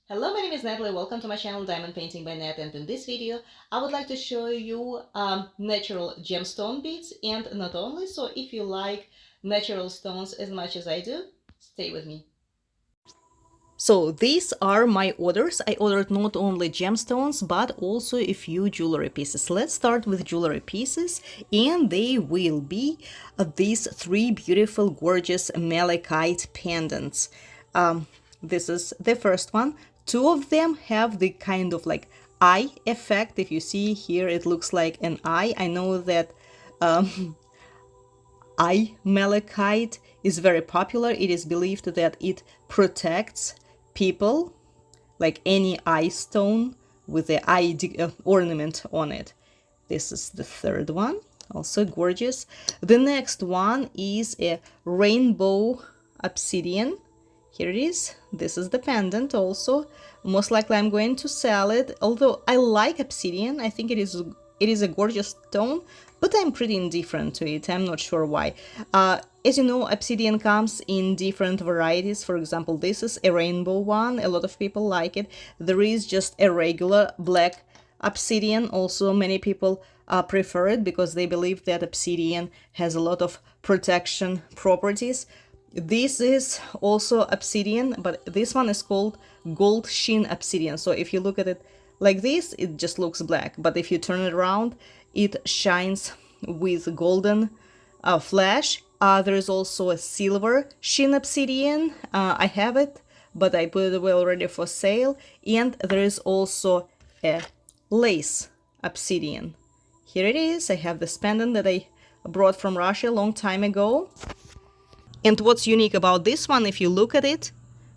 Hello, my name is Natalie. Welcome to my channel Diamond Painting by Nat, and in this video I would like to show you natural gemstone beads. And not only so, if you like natural stones as much as I do, stay with me. So these are my orders. I ordered not only gemstones but also a few jewelry pieces. Let's start with jewelry pieces, and they will be these three beautiful gorgeous malachite pendants. This is the first one. Two of them have the kind of like eye effect. If you see here, it looks like an eye. I know that eye malachite is very popular. It is believed that it protects people, like any eye stone with the eye ornament on it. This is the third one, also gorgeous. The next one is a rainbow obsidian. Here it is. This is the pendant also. Most likely I'm going to sell it, although I like obsidian. I think it is a gorgeous stone, but I'm pretty indifferent to it. I'm not sure why. As you know, obsidian comes in different varieties. For example, this is a rainbow one. A lot of people like it. There is just a regular black obsidian. Also, many people prefer it because they believe that obsidian has a lot of protection properties. This is also obsidian, but this one is called gold sheen obsidian. So if you look at it like this, it just looks black. But if you turn it around, it shines with golden flash. There is also a silver sheen obsidian. I have it, but I put it away already for sale. And there is also a lace obsidian. Here it is. I have this pendant that I brought from Russia a long time ago. And what's unique about this one, if you look at it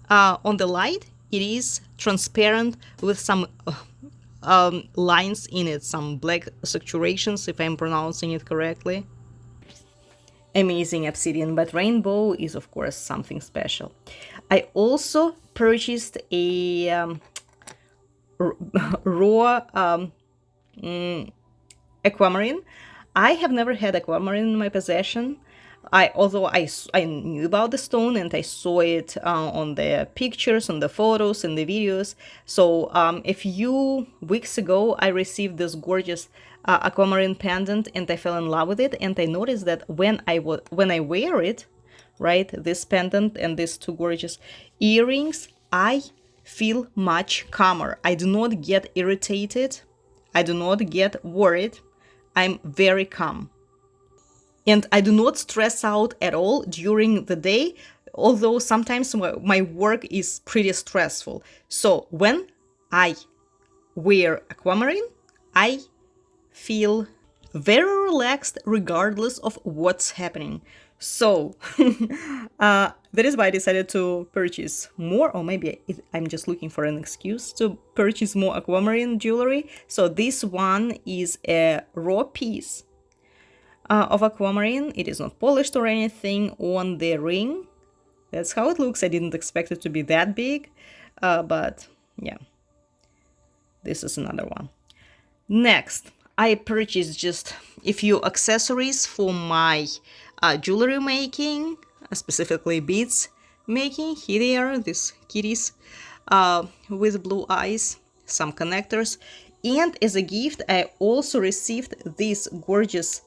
on the light, it is transparent with some lines in it, some black saturations, if I'm pronouncing it correctly. Amazing obsidian, but rainbow is of course something special. I also purchased a raw aquamarine. I have never had aquamarine in my possession. Although I knew about the stone and I saw it on the pictures, on the photos, and the videos. So a few weeks ago, I received this gorgeous aquamarine pendant, and I fell in love with it. And I noticed that when I wear it, right, this pendant and these two gorgeous earrings, I feel much calmer. I do not get irritated. I do not get worried. I'm very calm. And I do not stress out at all during the day, although sometimes my work is pretty stressful. So when I wear aquamarine, I feel very relaxed regardless of what's happening. So that is why I decided to purchase more, or maybe I'm just looking for an excuse to purchase more aquamarine jewelry. So this one is a raw piece of aquamarine. It is not polished or anything on the ring. That's how it looks. I didn't expect it to be that big, but yeah, this is another one. Next, I purchased just a few accessories for my jewelry making, specifically beads making. Here they are, these kitties with blue eyes, some connectors, and as a gift I also received this gorgeous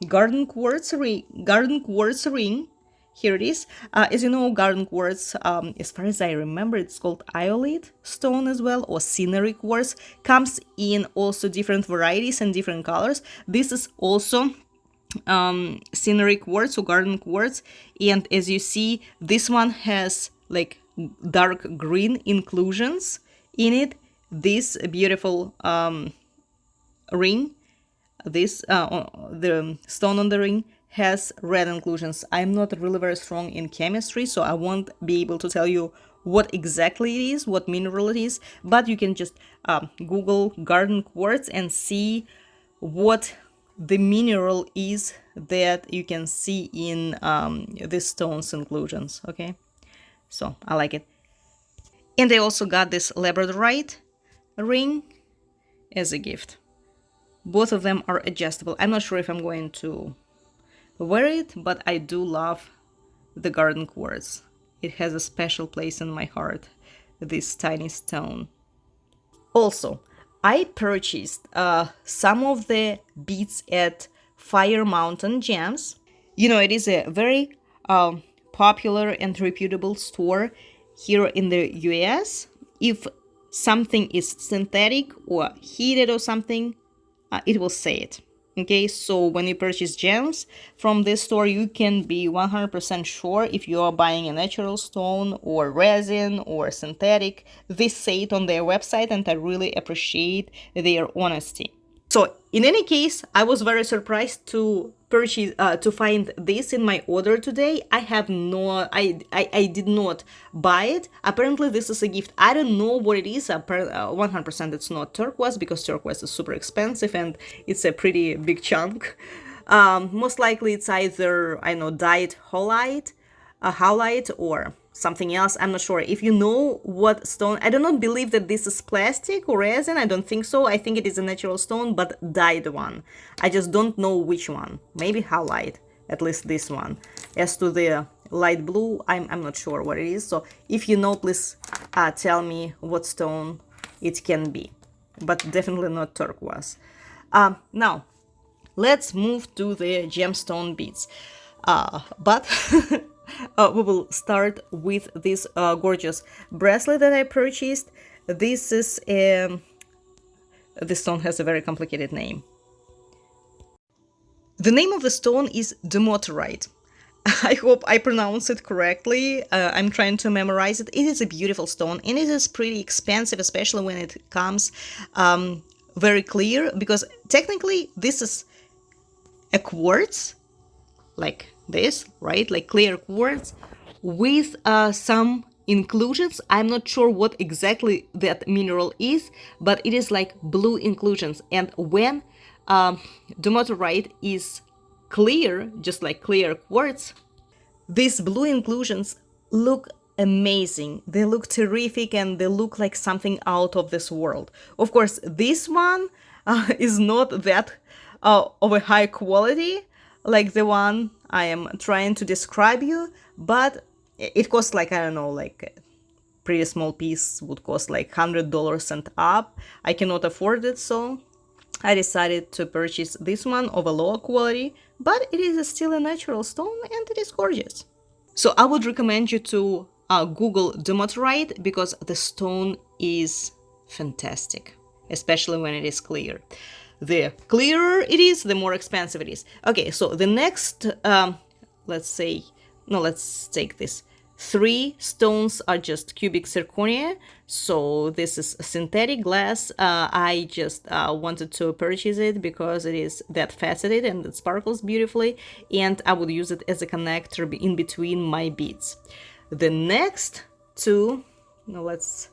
garden quartz ring. Here it is. As you know, garden quartz, as far as I remember, it's called iolite stone as well, or scenery quartz. Comes in also different varieties and different colors. This is also scenery quartz or garden quartz, and as you see, this one has like dark green inclusions in it. This beautiful ring, the stone on the ring has red inclusions. I'm not really very strong in chemistry, so I won't be able to tell you what exactly it is, what mineral it is, but you can just Google garden quartz and see what the mineral is that you can see in the stone's inclusions. Okay, so I like it. And I also got this labradorite ring as a gift. Both of them are adjustable. I'm not sure if I'm going to wear it, but I do love the garden quartz. It has a special place in my heart. this tiny stone. Also, I purchased some of the beads at Fire Mountain Gems. You know, it is a very popular and reputable store here in the US. If something is synthetic or heated or something, it will say it. Okay, so when you purchase gems from this store, you can be 100% sure if you are buying a natural stone or resin or synthetic. They say it on their website, and I really appreciate their honesty. So in any case, I was very surprised to purchase to find this in my order today. I did not buy it. Apparently this is a gift. I don't know what it is. 100% it's not turquoise, because turquoise is super expensive and it's a pretty big chunk. Most likely it's either, I know, dyed howlite or something else. I'm not sure. If you know what stone, I do not believe that this is plastic or resin. I don't think so. I think it is a natural stone, but dyed one. I just don't know which one. Maybe howlite, at least this one. As to the light blue, I'm not sure what it is. So if you know, please tell me what stone it can be, but definitely not turquoise. Now let's move to the gemstone beads. But we will start with this gorgeous bracelet that I purchased. This is this stone has a very complicated name. The name of the stone is Demoterite. I hope I pronounce it correctly. I'm trying to memorize it. It is a beautiful stone, and it is pretty expensive, especially when it comes very clear, because technically this is a quartz, like this, right? Like clear quartz with some inclusions. I'm not sure what exactly that mineral is, but it is like blue inclusions. And when Demoterite is clear, just like clear quartz, these blue inclusions look amazing. They look terrific, and they look like something out of this world. Of course, this one is not that of a high quality like the one I am trying to describe you, but it costs like, I don't know, like a pretty small piece would cost like $100 and up. I cannot afford it, so I decided to purchase this one of a lower quality, but it is still a natural stone and it is gorgeous. So I would recommend you to Google Demoterite, because the stone is fantastic, especially when it is clear. The clearer it is, the more expensive it is. Okay, so the next, let's take this. 3 stones are just cubic zirconia. So this is synthetic glass. I just wanted to purchase it because it is that faceted and it sparkles beautifully, and I would use it as a connector in between my beads. The next 2, now let's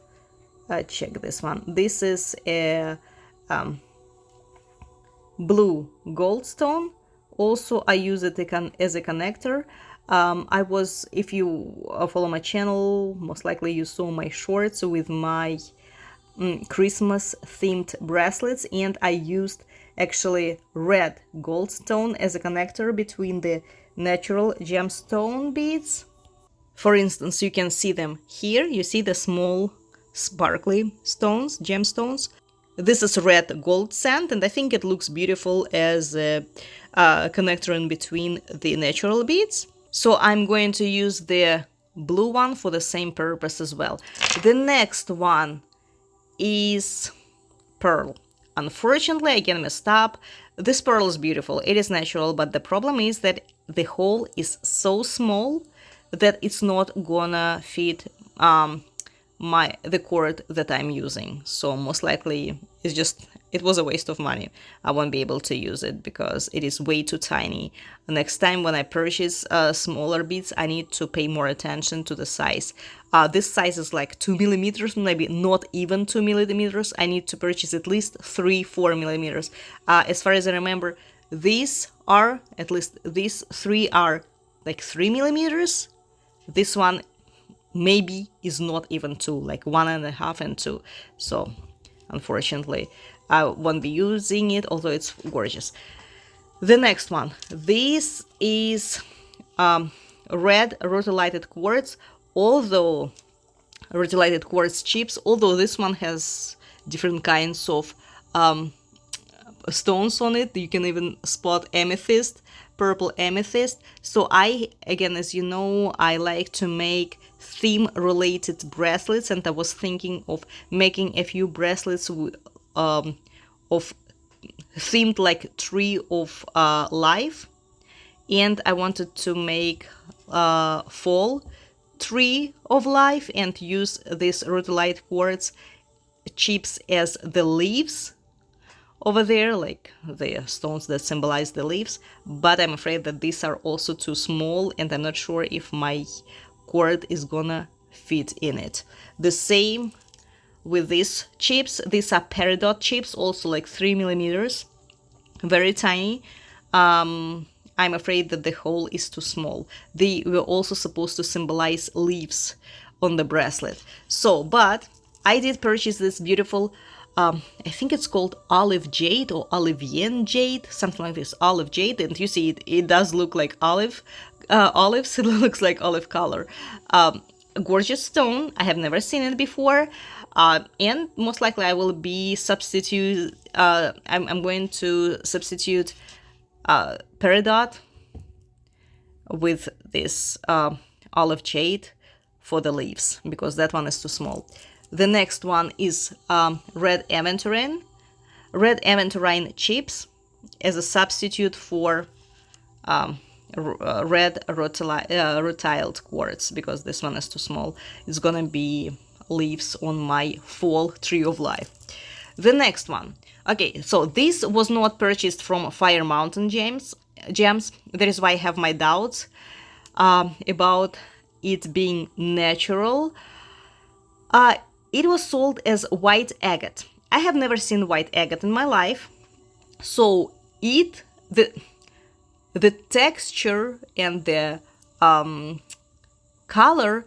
check this one. This is a blue goldstone. Also, I use it as a connector. If you follow my channel, most likely you saw my shorts with my Christmas themed bracelets, and I used actually red goldstone as a connector between the natural gemstone beads. For instance, you can see them here. You see the small sparkly stones, gemstones. This is red gold sand, and I think it looks beautiful as a connector in between the natural beads. So I'm going to use the blue one for the same purpose as well. The next one is pearl. Unfortunately, I get messed up. This pearl is beautiful. It is natural, but the problem is that the hole is so small that it's not gonna fit the cord that I'm using. So most likely it was a waste of money. I won't be able to use it because it is way too tiny. Next time when I purchase smaller beads, I need to pay more attention to the size. This size is like 2 millimeters, maybe not even 2 millimeters. I need to purchase at least 3-4 millimeters. As far as I remember, these 3 are like 3 millimeters. This one maybe is not even 2, like 1.5 and 2. So unfortunately, I won't be using it, although it's gorgeous. The next one, this is red rotolighted quartz. Although rutilated quartz chips, although this one has different kinds of stones on it. You can even spot amethyst, purple amethyst. So I, again, as you know, I like to make theme related bracelets, and I was thinking of making a few bracelets of themed like tree of life, and I wanted to make fall tree of life and use this rutilite quartz chips as the leaves over there, like the stones that symbolize the leaves. But I'm afraid that these are also too small, and I'm not sure if my cord is gonna fit in it. The same with these chips. These are peridot chips, also like 3 millimeters, very tiny. I'm afraid that the hole is too small. They were also supposed to symbolize leaves on the bracelet. So, but I did purchase this beautiful, I think it's called olive jade or Olivian jade, something like this, olive jade. And you see it does look like olives. It looks like olive color. Gorgeous stone. I have never seen it before. And most likely I will be I'm going to substitute peridot with this olive jade for the leaves, because that one is too small. The next one is red aventurine chips as a substitute for red rutiled quartz, because this one is too small. It's gonna be leaves on my fall tree of life. The next one. Okay, so this was not purchased from Fire Mountain Gems. That is why I have my doubts about it being natural. It was sold as white agate. I have never seen white agate in my life, so the texture and the color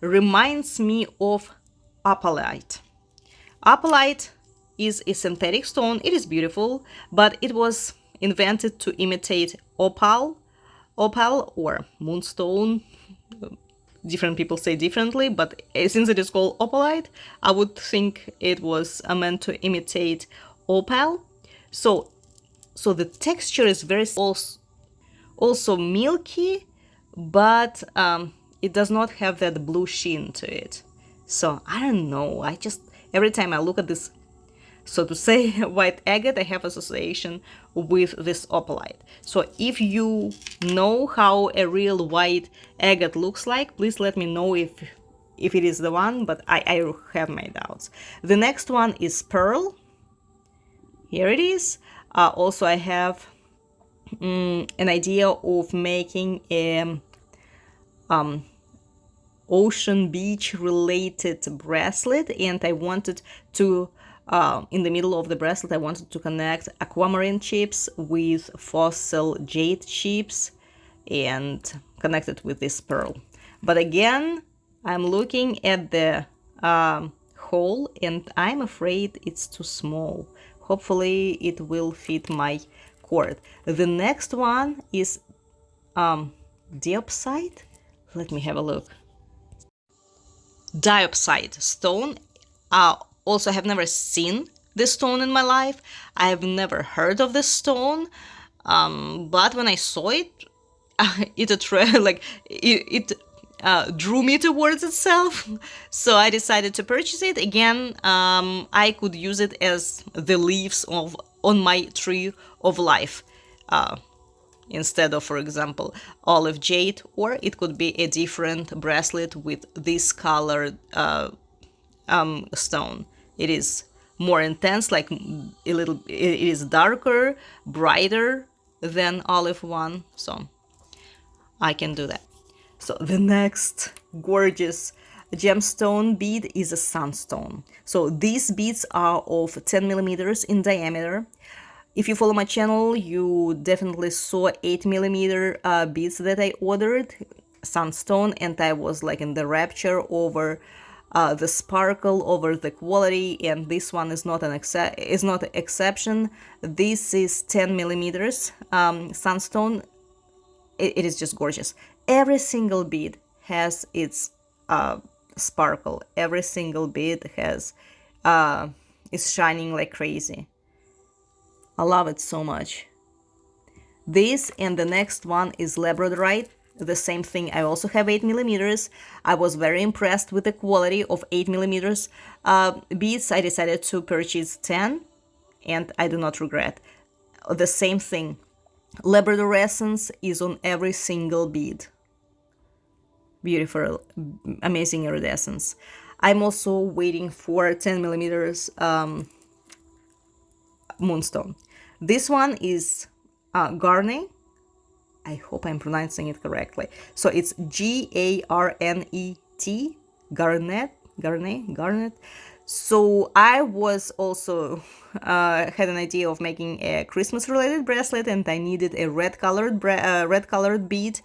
reminds me of opalite. Opalite is a synthetic stone. It is beautiful, but it was invented to imitate opal or moonstone. Different people say differently, but since it is called opalite, I would think it was meant to imitate opal. So the texture is very also milky, but it does not have that blue sheen to it. So I don't know. Every time I look at this, so to say, white agate, I have association with this opalite. So if you know how a real white agate looks like, please let me know if it is the one, but I have my doubts. The next one is pearl. Here it is. Also, I have an idea of making a ocean beach related bracelet, and I wanted to in the middle of the bracelet I wanted to connect aquamarine chips with fossil jade chips and connect it with this pearl. But again, I'm looking at the hole and I'm afraid it's too small. Hopefully it will fit my cord. The next one is diopside. Let me have a look. Diopside stone. Also, I have never seen this stone in my life. I have never heard of this stone, but when I saw it, it drew me towards itself. So I decided to purchase it. Again, I could use it as the leaves on my tree of life. Instead of, for example, olive jade, or it could be a different bracelet with this colored stone. It is more intense, like it is darker, brighter than olive one, so I can do that. So the next gorgeous gemstone bead is a sunstone. So these beads are of 10 millimeters in diameter. If you follow my channel, you definitely saw 8 millimeter beads that I ordered, sunstone, and I was like in the rapture over the sparkle, over the quality, and this one is not an exception. This is 10 millimeters sunstone. It is just gorgeous. Every single bead has its sparkle. Every single bead is shining like crazy. I love it so much. This and the next one is labradorite. The same thing. I also have 8 millimeters. I was very impressed with the quality of 8 millimeters beads. I decided to purchase 10, and I do not regret. The same thing. Labrador essence is on every single bead. Beautiful, amazing iridescence. I'm also waiting for 10 millimeters moonstone. This one is Garnet. I hope I'm pronouncing it correctly. So it's Garnet, Garnet. So I was also had an idea of making a Christmas-related bracelet, and I needed a red-colored bead.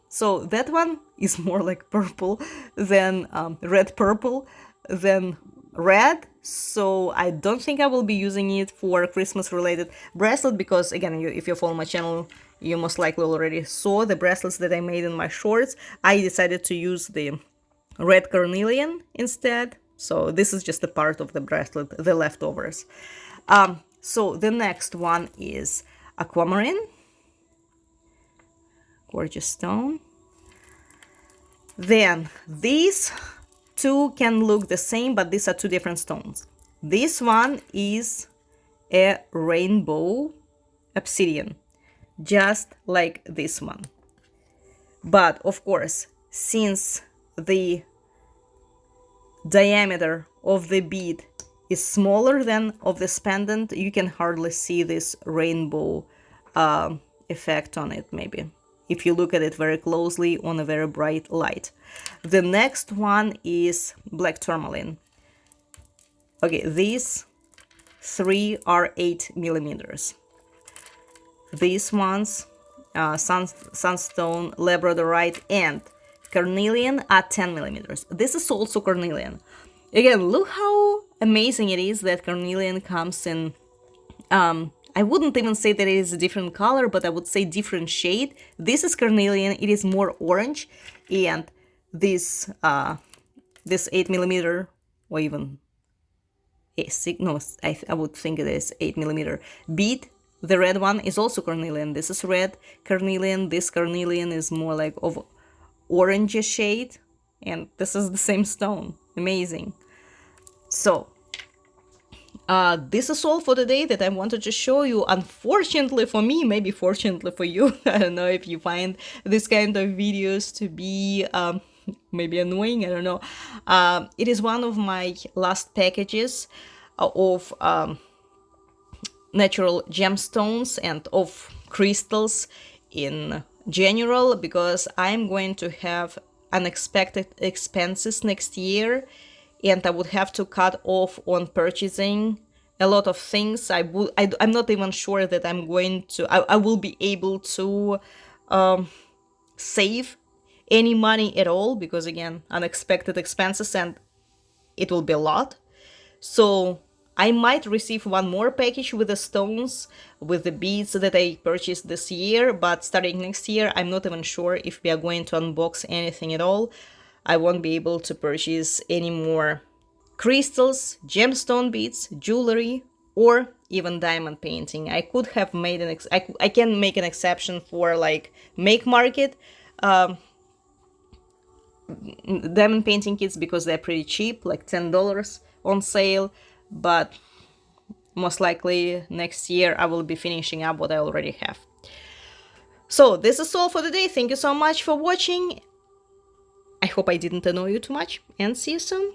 So that one is more like purple than red-purple than red. So I don't think I will be using it for Christmas-related bracelet because, again, if you follow my channel, you most likely already saw the bracelets that I made in my shorts. I decided to use the red carnelian instead. So this is just a part of the bracelet, the leftovers. So the next one is aquamarine. Gorgeous stone. Then these two can look the same, but these are two different stones. This one is a rainbow obsidian, just like this one. But of course, since the diameter of the bead is smaller than of this pendant, you can hardly see this rainbow effect on it, maybe, if you look at it very closely on a very bright light. The next one is black tourmaline. Okay, these three are 8 millimeters. These ones, sunstone, labradorite, and carnelian are 10 millimeters. This is also carnelian. Again, look how amazing it is that carnelian comes in, I wouldn't even say that it is a different color, but I would say different shade. This is carnelian, it is more orange, and this 8 millimeter, or even I would think it is 8 millimeter bead. The red one is also carnelian. This is red carnelian. This carnelian is more like of orange shade, and this is the same stone. Amazing. So this is all for today that I wanted to show you. Unfortunately for me, maybe fortunately for you, I don't know if you find this kind of videos to be maybe annoying, I don't know. It is one of my last packages of natural gemstones and of crystals in general, because I'm going to have unexpected expenses next year, and I would have to cut off on purchasing a lot of things. I'm not even sure that I will be able to save any money at all, because again, unexpected expenses, and it will be a lot. So I might receive one more package with the stones, with the beads that I purchased this year, but starting next year, I'm not even sure if we are going to unbox anything at all. I won't be able to purchase any more crystals, gemstone beads, jewelry, or even diamond painting. I could have made I can make an exception for like make market diamond painting kits, because they're pretty cheap, like $10 on sale. But most likely next year I will be finishing up what I already have. So this is all for today. Thank you so much for watching. I hope I didn't annoy you too much, and see you soon.